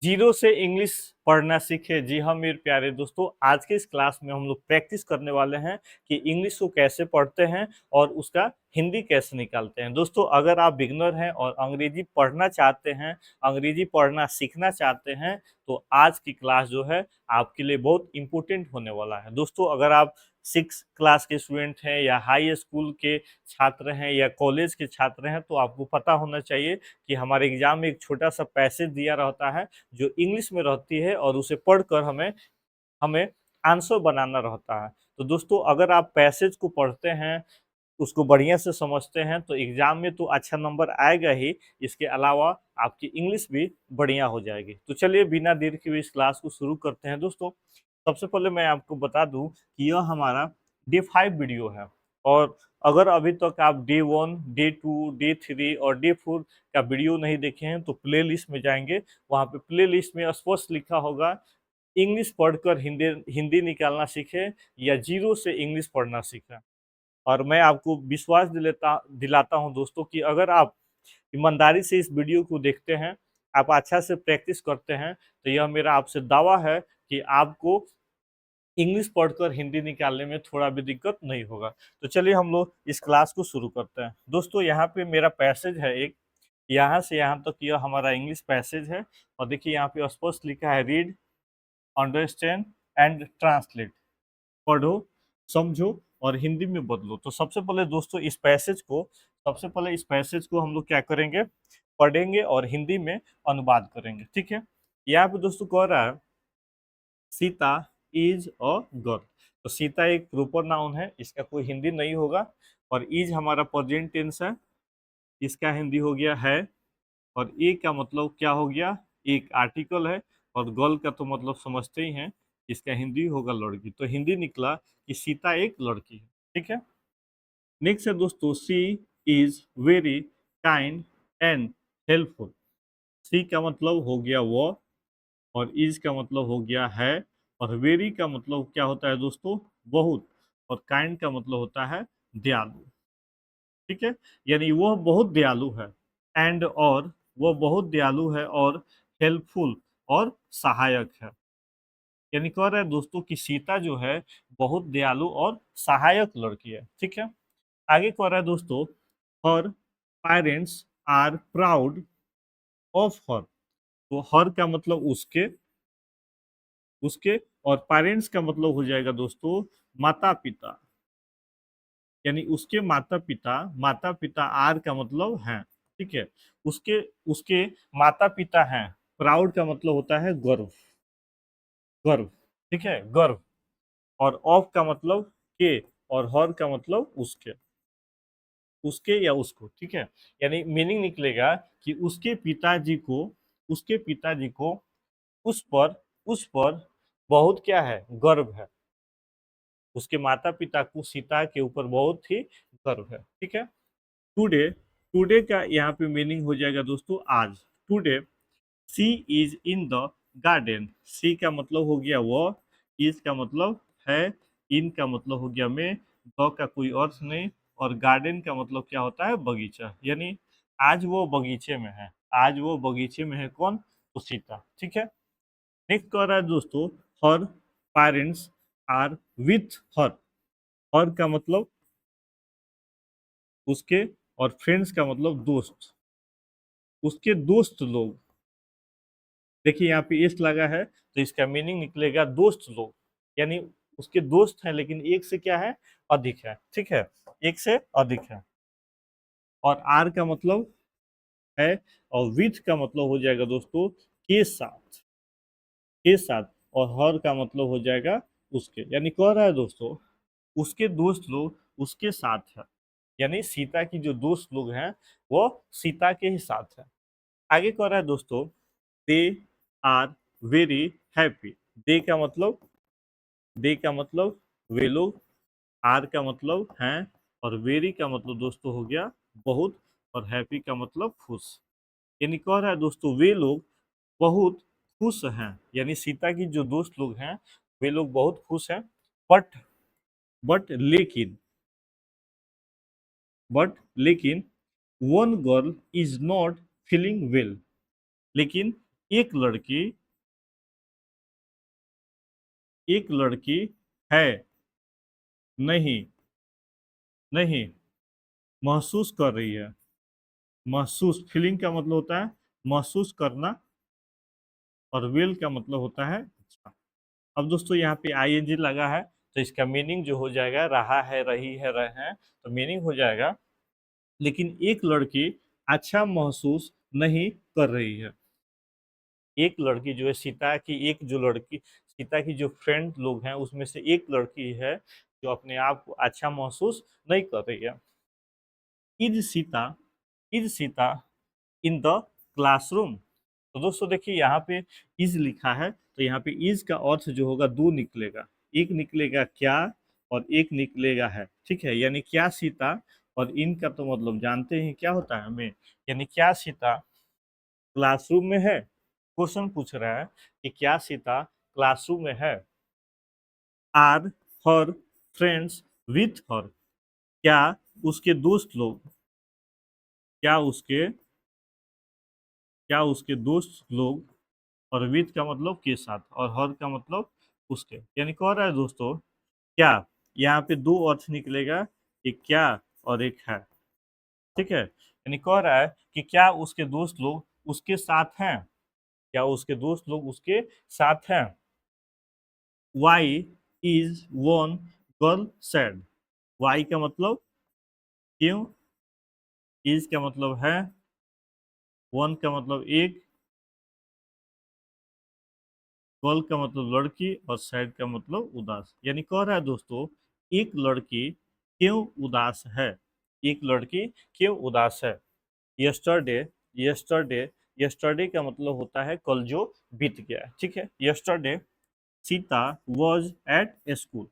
Zero से English पढ़ना सीखे। जी हाँ मेरे प्यारे दोस्तों, आज के इस क्लास में हम लोग प्रैक्टिस करने वाले हैं कि इंग्लिश को कैसे पढ़ते हैं और उसका हिंदी कैसे निकालते हैं। दोस्तों, अगर आप बिगनर हैं और अंग्रेजी पढ़ना चाहते हैं, अंग्रेजी पढ़ना सीखना चाहते हैं, तो आज की क्लास जो है आपके लिए बहुत इंपॉर्टेंट होने वाला है। दोस्तों, अगर आप 6 क्लास के स्टूडेंट हैं या हाई स्कूल के छात्र हैं या कॉलेज के छात्र हैं, तो आपको पता होना चाहिए कि हमारे एग्जाम में एक छोटा सा पैसेज दिया रहता है जो इंग्लिश में रहती है और उसे पढ़कर हमें हमें आंसर बनाना रहता है। तो दोस्तों, अगर आप पैसेज को पढ़ते हैं, उसको बढ़िया से समझते हैं, तो एग्जाम में तो अच्छा नंबर आएगा ही, इसके अलावा आपकी इंग्लिश भी बढ़िया हो जाएगी। तो चलिए बिना देर के हुए इस क्लास को शुरू करते हैं। दोस्तों, सबसे पहले मैं आपको बता दूं कि यह हमारा डे 5 वीडियो है, और अगर अभी तक आप डे 1, डे 2, डे 3 और डे 4 का वीडियो नहीं देखे हैं तो प्ले लिस्ट में जाएंगे। वहाँ पे प्ले लिस्ट में स्पष्ट लिखा होगा इंग्लिश पढ़कर हिंदी हिंदी निकालना सीखे या जीरो से इंग्लिश पढ़ना सीखें। और मैं आपको विश्वास दिलाता हूं दोस्तों कि अगर आप ईमानदारी से इस वीडियो को देखते हैं, आप अच्छा से प्रैक्टिस करते हैं, तो यह मेरा आपसे दावा है कि आपको इंग्लिश पढ़कर हिंदी निकालने में थोड़ा भी दिक्कत नहीं होगा। तो चलिए हम लोग इस क्लास को शुरू करते हैं। दोस्तों, यहाँ पे मेरा पैसेज है एक, यहाँ से यहाँ तक यह हमारा इंग्लिश पैसेज है। और देखिए यहाँ पे स्पष्ट लिखा है रीड, अंडरस्टैंड एंड ट्रांसलेट। पढ़ो, समझो और हिंदी में बदलो। तो सबसे पहले दोस्तों इस पैसेज को हम लोग क्या करेंगे, पढ़ेंगे और हिंदी में अनुवाद करेंगे। ठीक है। यहाँ पे दोस्तों कह रहा है सीता इज अ गर्ल। तो सीता एक प्रॉपर नाउन है, इसका कोई हिंदी नहीं होगा। और इज हमारा प्रेजेंट टेंस है, इसका हिंदी हो गया है। और ए का मतलब क्या हो गया, एक आर्टिकल है। और गर्ल का तो मतलब समझते ही हैं, इसका हिंदी होगा लड़की। तो हिंदी निकला कि सीता एक लड़की है। ठीक है। नेक्स्ट है दोस्तों she is very kind and helpful. She का मतलब हो गया वो, और इज का मतलब हो गया है। और वेरी का मतलब क्या होता है दोस्तों, बहुत। और काइंड का मतलब होता है दयालु। ठीक है। यानी वह बहुत दयालु है, एंड और वह बहुत दयालु है, और हेल्पफुल और सहायक है। यानी कह रहा है दोस्तों कि सीता जो है बहुत दयालु और सहायक लड़की है। ठीक है। आगे कह रहा है दोस्तों her parents are proud of her. तो हर का मतलब उसके, उसके। और पेरेंट्स का मतलब हो जाएगा दोस्तों माता पिता। यानी उसके माता पिता, माता पिता आर का मतलब हैं। ठीक है। उसके उसके माता पिता हैं। प्राउड का मतलब होता है गर्व, गर्व। ठीक है, गर्व। और ऑफ का मतलब के, और हर का मतलब उसके, उसके या उसको। ठीक है। यानी मीनिंग निकलेगा कि उसके पिताजी को उस पर बहुत क्या है, गर्व है। उसके माता पिता को सीता के ऊपर बहुत ही गर्व है। ठीक है। टुडे, टुडे का यहाँ पे मीनिंग हो जाएगा दोस्तों आज। Today she is in the garden. She का मतलब हो गया वो, इज का मतलब है, इन का मतलब हो गया में, द का कोई अर्थ नहीं। और गार्डन का मतलब क्या होता है, बगीचा। यानी आज वो बगीचे में है, आज वो बगीचे में है। कौन, तो सीता। ठीक है। नेक्स्ट कह रहा है दोस्तों her parents are with her. हर का मतलब उसके, और फ्रेंड्स का मतलब दोस्त, उसके दोस्त लोग। देखिए यहाँ पे एस लगा है, तो इसका मीनिंग निकलेगा दोस्त लोग। यानी उसके दोस्त हैं, लेकिन एक से क्या है, अधिक है। ठीक है, एक से अधिक है। और आर का मतलब है, और विथ का मतलब हो जाएगा दोस्तों के साथ, के साथ। और हर का मतलब हो जाएगा उसके। यानी कह रहा है दोस्तों उसके दोस्त लोग उसके साथ है। यानी सीता की जो दोस्त लोग हैं वो सीता के ही साथ है। आगे कह रहा है दोस्तों दे आर वेरी हैप्पी। दे का मतलब, दे का मतलब वे लोग, आर का मतलब हैं, और वेरी का मतलब दोस्तों हो गया बहुत, और हैप्पी का मतलब खुश। यानी कह रहा है दोस्तों वे लोग बहुत खुश हैं। यानी सीता की जो दोस्त लोग हैं वे लोग बहुत खुश हैं। बट बट लेकिन, लेकिन one girl is not feeling well. लेकिन एक लड़की, एक लड़की है, नहीं, नहीं, महसूस कर रही है। महसूस, फीलिंग का मतलब होता है महसूस करना, और विल का मतलब होता है इच्छा। अब दोस्तों यहाँ पे आईएनजी लगा है, तो इसका मीनिंग जो हो जाएगा रहा है, रही है, रहे हैं, तो मीनिंग हो जाएगा लेकिन एक लड़की अच्छा महसूस नहीं कर रही है। एक लड़की जो है, सीता की एक जो लड़की, सीता की जो फ्रेंड लोग हैं उसमें से एक लड़की है जो अपने आप को अच्छा महसूस नहीं कर रही है। Is Sita, is Sita in the classroom. तो दोस्तों देखिए यहाँ पे इज लिखा है, तो यहाँ पे इज का अर्थ जो होगा दो निकलेगा, एक निकलेगा क्या और एक निकलेगा है, ठीक है। यानी क्या सीता, और इन का तो मतलब जानते हैं क्या होता है हमें, यानी क्या सीता क्लासरूम में है। क्वेश्चन पूछ रहा है कि क्या सीता क्लासरूम में है। Are her friends with her, क्या उसके दोस्त लोग, क्या उसके, क्या उसके दोस्त लोग, और विथ का मतलब के साथ, और हर का मतलब उसके, यानी कह रहा है दोस्तों क्या, यहाँ पे दो अर्थ निकलेगा, एक क्या और एक है, ठीक है। यानी कह रहा है कि क्या उसके दोस्त लोग उसके साथ हैं, क्या उसके दोस्त लोग उसके साथ हैं। Why is one girl sad, why का मतलब क्यों, इज का मतलब है, वन का मतलब एक, गर्ल का मतलब लड़की, और सैड का मतलब उदास। यानी कह रहा है दोस्तों एक लड़की क्यों उदास है, एक लड़की क्यों उदास है। यस्टरडे, यस्टरडे, यस्टरडे का मतलब होता है कल जो बीत गया है, ठीक है। Yesterday Sita was at school,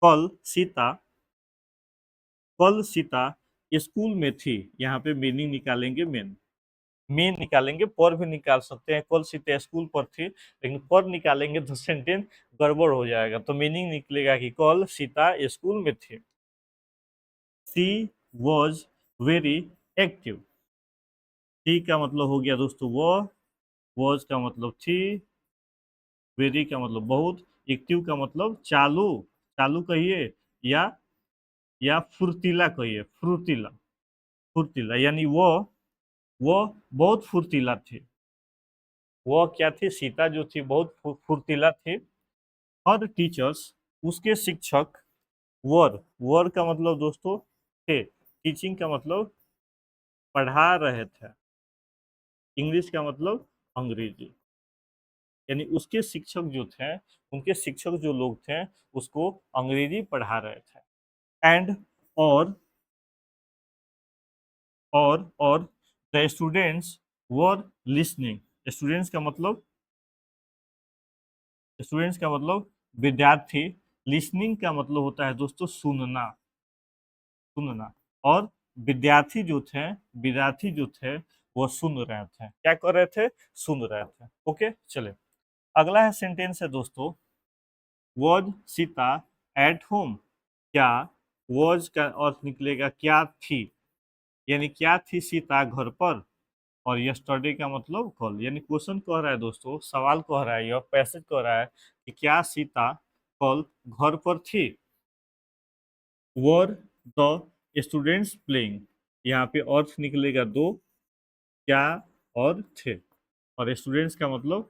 कल सीता, कल सीता स्कूल में थी। यहाँ पे मीनिंग निकालेंगे मेन निकालेंगे, पर भी निकाल सकते हैं, कल सीता स्कूल पर थी, लेकिन पर निकालेंगे तो सेंटेंस गड़बड़ हो जाएगा, तो मीनिंग निकलेगा कि कल सीता स्कूल में थी। सी वॉज वेरी एक्टिव, सी का मतलब हो गया दोस्तों वो, वॉज का मतलब थी, वेरी का मतलब बहुत, एक्टिव का मतलब चालू, चालू कहिए, या फुर्तीला कहिए, फुर्तीला, फुर्तीला, यानी वो बहुत फुर्तीला थी। वो क्या थी, सीता जो थी बहुत फुर्तीला थी। हर टीचर्स, उसके शिक्षक, वर का मतलब दोस्तों थे, टीचिंग का मतलब पढ़ा रहे थे, इंग्लिश का मतलब अंग्रेजी, यानी उसके शिक्षक जो थे, उनके शिक्षक जो लोग थे उसको अंग्रेजी पढ़ा रहे थे। एंड, और और the students were listening, students का मतलब, स्टूडेंट्स का मतलब विद्यार्थी, लिसनिंग का मतलब होता है दोस्तों सुनना, सुनना, और विद्यार्थी जो थे वो सुन रहे थे, क्या कर रहे थे, सुन रहे थे। ओके चले, अगला है सेंटेंस है दोस्तों, वॉज सीता एट होम, क्या, वॉज का अर्थ निकलेगा क्या थी, यानी क्या थी सीता घर पर, और यस्टरडे का मतलब कल, यानी क्वेश्चन कह रहा है दोस्तों, सवाल कह रहा है, यह पैसेज कह रहा है कि क्या सीता कल घर पर थी। वर द स्टूडेंट्स प्लेइंग, यहाँ पे अर्थ निकलेगा दो, क्या और थे, और स्टूडेंट्स का मतलब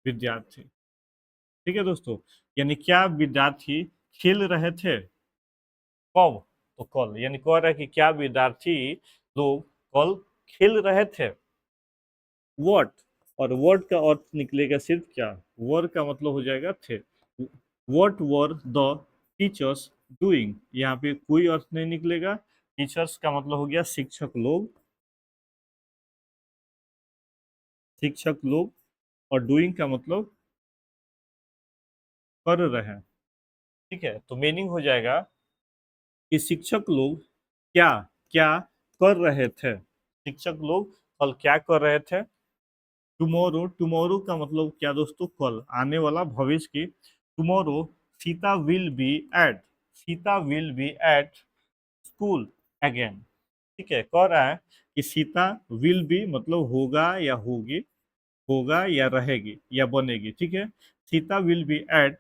विद्यार्थी, ठीक है दोस्तों। यानी क्या विद्यार्थी खेल रहे थे, कब, तो कल, यानी कह रहा है कि क्या विद्यार्थी लोग कल खेल रहे थे। व्हाट, और वर्ड का अर्थ निकलेगा सिर्फ क्या, वर का मतलब हो जाएगा थे। What were the teachers doing, यहाँ पे कोई अर्थ नहीं निकलेगा, टीचर्स का मतलब हो गया शिक्षक लोग, शिक्षक लोग, और डूइंग का मतलब कर रहे हैं, ठीक है। तो मीनिंग हो जाएगा कि शिक्षक लोग क्या क्या कर रहे थे, शिक्षक लोग कल क्या कर रहे थे। टुमारो, टुमारो का मतलब क्या दोस्तों, कल, आने वाला, भविष्य की। Tomorrow Sita will be at, Sita will be at school again, ठीक है, कह रहा है कि सीता विल बी मतलब होगा या होगी, होगा या रहेगी या बनेगी। ठीक है, Sita will be at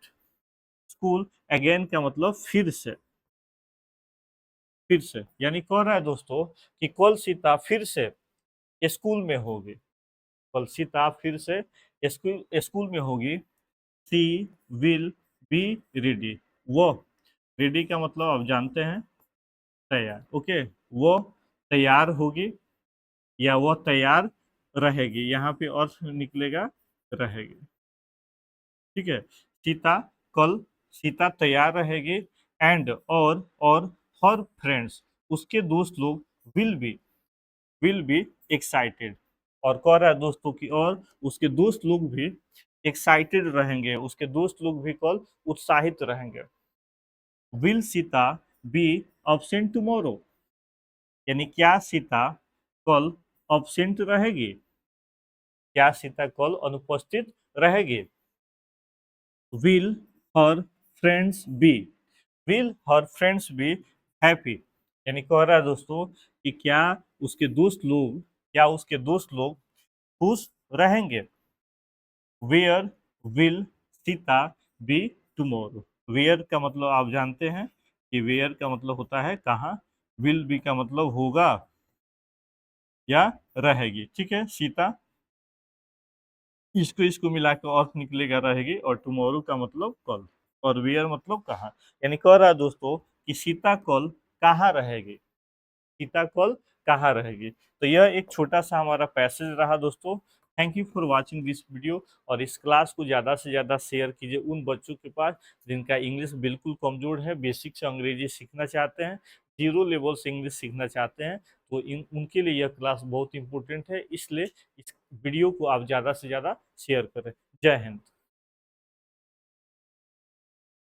school again का मतलब फिर से, फिर से यानी कह रहा है दोस्तों कि कल सीता फिर से स्कूल में होगी, कल सीता फिर से स्कूल स्कूल में होगी। सी विल बी रेडी, वो रेडी का मतलब आप जानते हैं तैयार। ओके, वो तैयार होगी या वो तैयार रहेगी, यहाँ पे और निकलेगा रहेगी। ठीक है, सीता कल सीता तैयार रहेगी एंड और हर फ्रेंड्स उसके दोस्त लोग विल बी एक्साइटेड, और कह रहा है दोस्तों की और उसके दोस्त लोग भी एक्साइटेड रहेंगे, उसके दोस्त लोग भी कल उत्साहित रहेंगे। Will Sita be absent tomorrow, यानी क्या सीता कल absent रहेगी, क्या सीता कल अनुपस्थित रहेगी। Will her friends be, will her friends be happy, यानी कह रहा है दोस्तों कि क्या उसके दोस्त लोग खुश रहेंगे। Where will Sita be tomorrow, where का मतलब आप जानते हैं कि वेयर का मतलब होता है कहाँ, विल बी का मतलब होगा या रहेगी। ठीक है, सीता इसको इसको मिला के अर्थ निकलेगा रहेगी, और टुमारो का मतलब कल, और वेयर मतलब कहाँ, यानी कह रहा है दोस्तों कि सीता कल कहाँ रहेगी, सीता कल कहाँ रहेगी। तो यह एक छोटा सा हमारा पैसेज रहा दोस्तों। Thank you for watching this video, और इस क्लास को ज़्यादा से ज़्यादा शेयर कीजिए उन बच्चों के पास जिनका इंग्लिश बिल्कुल कमज़ोर है, बेसिक से अंग्रेजी सीखना चाहते हैं, जीरो लेवल से इंग्लिश सीखना चाहते हैं। तो इन उनके लिए यह क्लास बहुत इंपॉर्टेंट है, इसलिए इस वीडियो को आप ज़्यादा से ज़्यादा शेयर करें। जय हिंद।